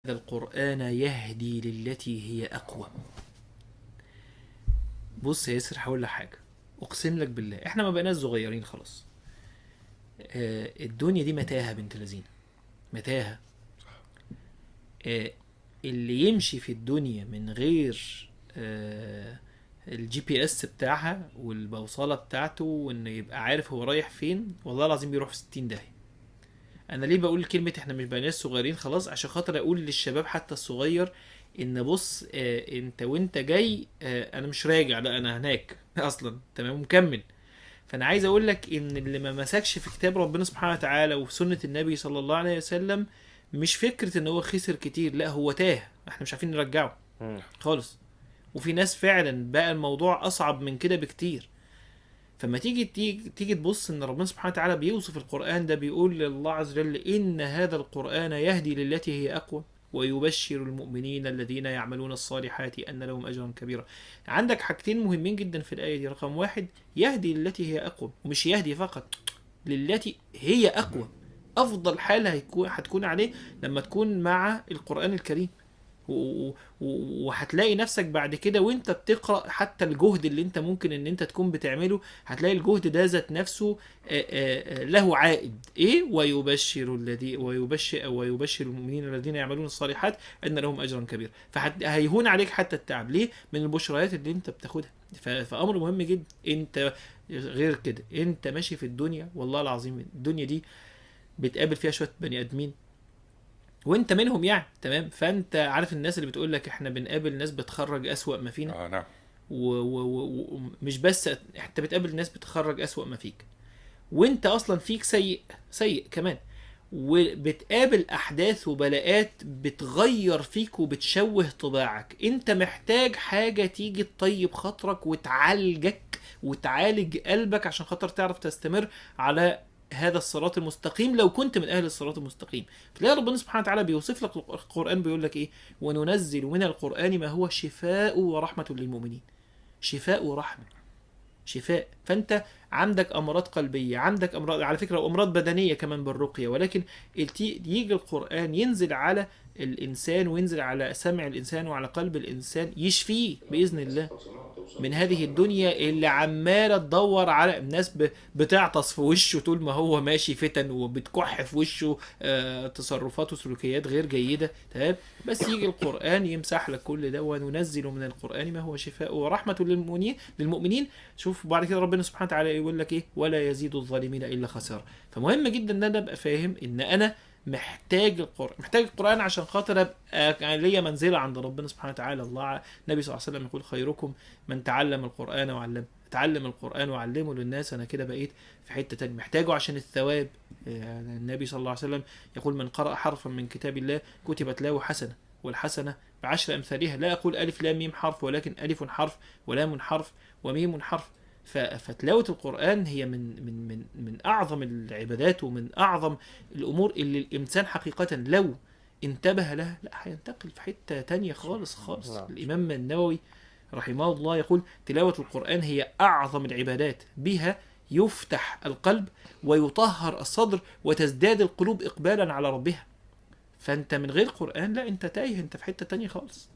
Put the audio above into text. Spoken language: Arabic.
هذا القرآن يهدي للتي هي أقوى. بص يا ياسر، هقول لك حاجة. أقسم لك بالله إحنا ما بقيناش صغيرين خلاص. الدنيا دي متاهة بنت لذينة، متاهة. آه اللي يمشي في الدنيا من غير الجي بي اس بتاعها والبوصلة بتاعته وإنه يبقى عارف هو رايح فين، والله العظيم بيروح في 60 داهية. انا ليه بقول كلمه احنا مش بقيناش صغيرين خلاص؟ عشان خاطر اقول للشباب حتى الصغير ان بص، انت وانت جاي، انا مش راجع، لا انا هناك اصلا تمام ومكمل. فانا عايز اقول لك ان اللي ما مسكش في كتاب ربنا سبحانه وتعالى وفي سنه النبي صلى الله عليه وسلم، مش فكره ان هو خسر كتير، لا هو تاه، احنا مش عارفين نرجعه مم. خالص. وفي ناس فعلا بقى الموضوع اصعب من كده بكتير. فما تيجي تبص ان ربنا سبحانه وتعالى بيوصف القرآن ده، بيقول لله عز وجل ان هذا القرآن يهدي للتي هي اقوى ويبشر المؤمنين الذين يعملون الصالحات ان لهم اجرا كبيرا. عندك حاجتين مهمين جدا في الآية دي. رقم واحد، يهدي للتي هي اقوى، ومش يهدي فقط، للتي هي اقوى. افضل حالة هتكون عليه لما تكون مع القرآن الكريم. وهتلاقي نفسك بعد كده وانت بتقرأ حتى الجهد اللي انت ممكن ان انت تكون بتعمله، هتلاقي الجهد ده ذات نفسه له عائد. ايه؟ ويبشر المؤمنين الذين يعملون الصالحات ان لهم اجرا كبيرا. فهيهون عليك حتى التعب. ليه؟ من البشريات اللي انت بتاخدها. فامر مهم جدا. انت غير كده انت ماشي في الدنيا، والله العظيم الدنيا دي بتقابل فيها شويه بني ادمين وانت منهم يعني، تمام. فانت عارف الناس اللي بتقول لك احنا بنقابل ناس بتخرج اسوأ ما فينا، نعم. ومش بس انت بتقابل ناس بتخرج اسوأ ما فيك، وانت اصلا فيك سيء، سيء كمان. وبتقابل احداث وبلاءات بتغير فيك وبتشوه طباعك. انت محتاج حاجة تيجي تطيب خاطرك وتعالجك وتعالج قلبك عشان خاطر تعرف تستمر على هذا الصراط المستقيم لو كنت من اهل الصراط المستقيم. تلاقي ربنا سبحانه وتعالى بيوصف لك القرآن، بيقول لك ايه؟ وننزل من القرآن ما هو شفاء ورحمة للمؤمنين. شفاء ورحمة، شفاء. فانت عندك امراض قلبيه، عندك امراض على فكره وامراض بدنيه كمان بالرقيه، ولكن يجي القران ينزل على الانسان وينزل على سمع الانسان وعلى قلب الانسان، يشفيه باذن الله من هذه الدنيا اللي عماله تدور على الناس بتعطس في وشه طول ما هو ماشي فتن، وبتكح في وشه تصرفات وسلوكيات غير جيده، تمام. بس يجي القران يمسح لك كل ده. وننزل من القران ما هو شفاء ورحمه للمؤمنين. شوف بعد كده ربنا سبحانه وتعالى يقول لك ايه؟ ولا يزيد الظالمين الا خسارة. فمهم جدا ان انا ابقى فاهم ان انا محتاج القرآن عشان خاطر ابقى ليا منزلة عند ربنا سبحانه وتعالى. النبي صلى الله عليه وسلم يقول خيركم من تعلم القرآن وعلمه. اتعلم القرآن وعلمه للناس. انا كده بقيت في حتة تانية، محتاجه عشان الثواب. يعني النبي صلى الله عليه وسلم يقول من قرأ حرفا من كتاب الله كتبت له حسنة، والحسنة بعشر أمثالها. لا أقول ألف لام ميم حرف، ولكن ألف حرف ولام حرف وميم حرف. فتلاوة القرآن هي من أعظم العبادات ومن أعظم الأمور اللي الإنسان حقيقة لو انتبه لها لا هينتقل في حتة تانية خالص خالص. نعم. الإمام النووي رحمه الله يقول تلاوة القرآن هي أعظم العبادات، بها يفتح القلب ويطهر الصدر وتزداد القلوب إقبالا على ربها. فأنت من غير قرآن لا، أنت تايه، أنت في حتة تانية خالص.